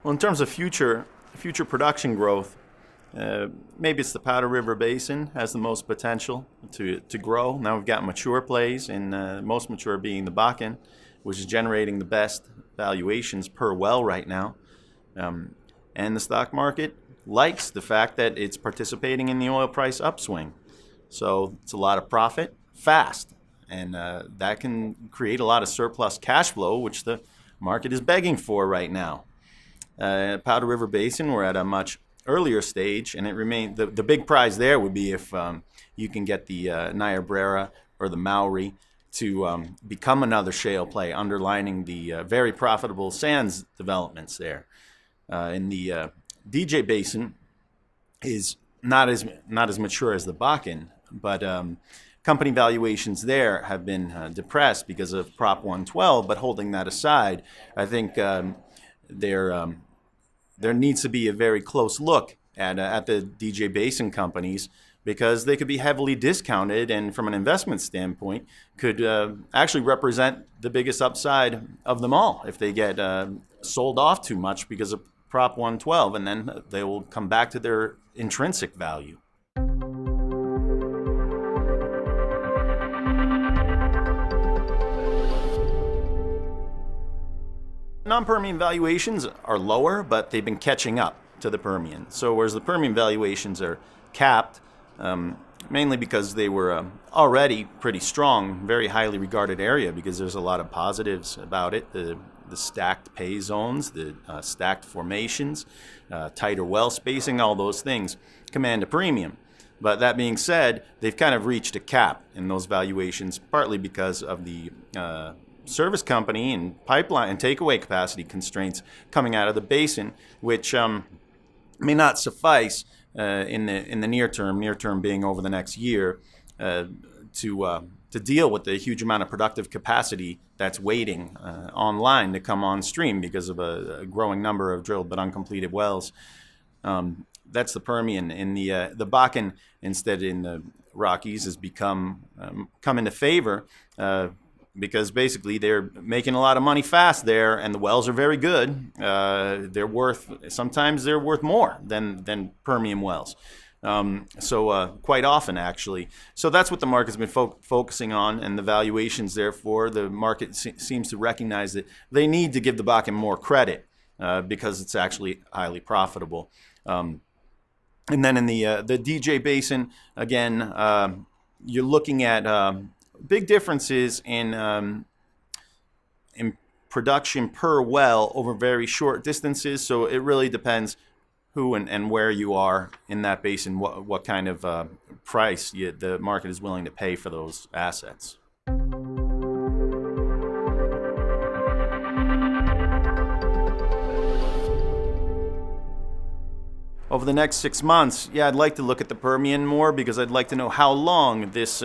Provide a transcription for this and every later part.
Well, in terms of future production growth, maybe it's the Powder River Basin has the most potential to grow. Now we've got mature plays, and most mature being the Basin, which is generating the best valuations per well right now. And the stock market likes the fact that it's participating in the oil price upswing. So it's a lot of profit fast, and that can create a lot of surplus cash flow, which the market is begging for right now. Powder River Basin, we're at a much earlier stage, and it remains the big prize there would be if you can get the Niobrara or the Mowry to become another shale play, underlining the very profitable sands developments there. In the DJ Basin is not as mature as the Bakken, but company valuations there have been depressed because of Prop 112. But holding that aside, I think there needs to be a very close look at the DJ Basin companies, because they could be heavily discounted, and from an investment standpoint could actually represent the biggest upside of them all if they get sold off too much because of Prop 112, and then they will come back to their intrinsic value. Non-Permian valuations are lower, but they've been catching up to the Permian. So whereas the Permian valuations are capped, mainly because they were already pretty strong, very highly regarded area, because there's a lot of positives about it. The stacked pay zones, the stacked formations, tighter well spacing, all those things command a premium. But that being said, they've kind of reached a cap in those valuations, partly because of the service company and pipeline and takeaway capacity constraints coming out of the basin, which may not suffice in the near term being over the next year, to deal with the huge amount of productive capacity that's waiting online to come on stream because of a growing number of drilled but uncompleted wells. That's the Permian. In the Bakken, instead, in the Rockies, has come into favor because basically they're making a lot of money fast there, and the wells are very good. Sometimes they're worth more than Permian wells. Quite often, actually. So that's what the market's been focusing on, and the valuations, therefore, the market seems to recognize that they need to give the Bakken more credit because it's actually highly profitable. And then in the DJ Basin, again, you're looking at big differences in production per well over very short distances. So it really depends who and where you are in that basin, what kind of price the market is willing to pay for those assets. Over the next 6 months, I'd like to look at the Permian more, because I'd like to know how long this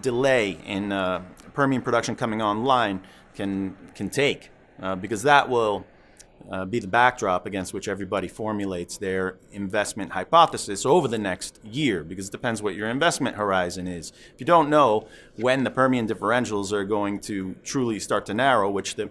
delay in Permian production coming online can take, because that will be the backdrop against which everybody formulates their investment hypothesis over the next year, because it depends what your investment horizon is. If you don't know when the Permian differentials are going to truly start to narrow, which the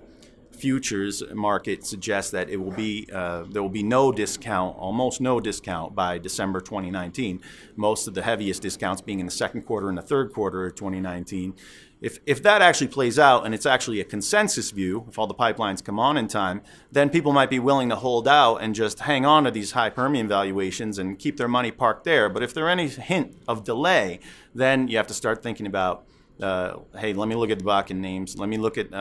futures market suggests that it will be, there will be no discount, almost no discount by December 2019. Most of the heaviest discounts being in the second quarter and the third quarter of 2019. If that actually plays out, and it's actually a consensus view, if all the pipelines come on in time, then people might be willing to hold out and just hang on to these high Permian valuations and keep their money parked there. But if there's any hint of delay, then you have to start thinking about, hey, let me look at the Bakken names. Let me look at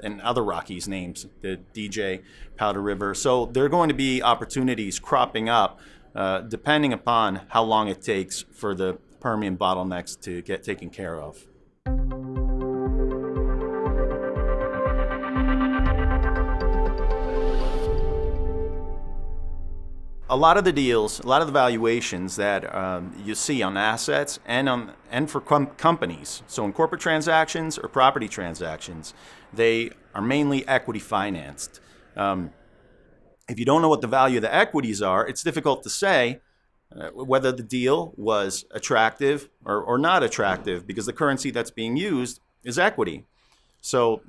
and other Rockies names, the DJ, Powder River. So there are going to be opportunities cropping up depending upon how long it takes for the Permian bottlenecks to get taken care of. A lot of the deals, a lot of the valuations that you see on assets and for companies, so in corporate transactions or property transactions, they are mainly equity financed. If you don't know what the value of the equities are, it's difficult to say whether the deal was attractive or not attractive, because the currency that's being used is equity. So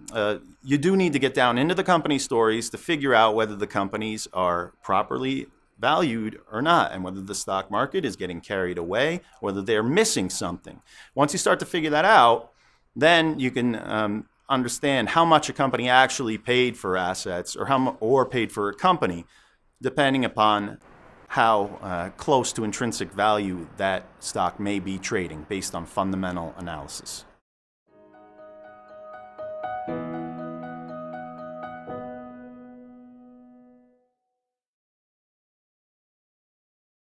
you do need to get down into the company stories to figure out whether the companies are properly valued or not, and whether the stock market is getting carried away, whether they're missing something. Once you start to figure that out, then you can understand how much a company actually paid for assets, or paid for a company, depending upon how close to intrinsic value that stock may be trading based on fundamental analysis.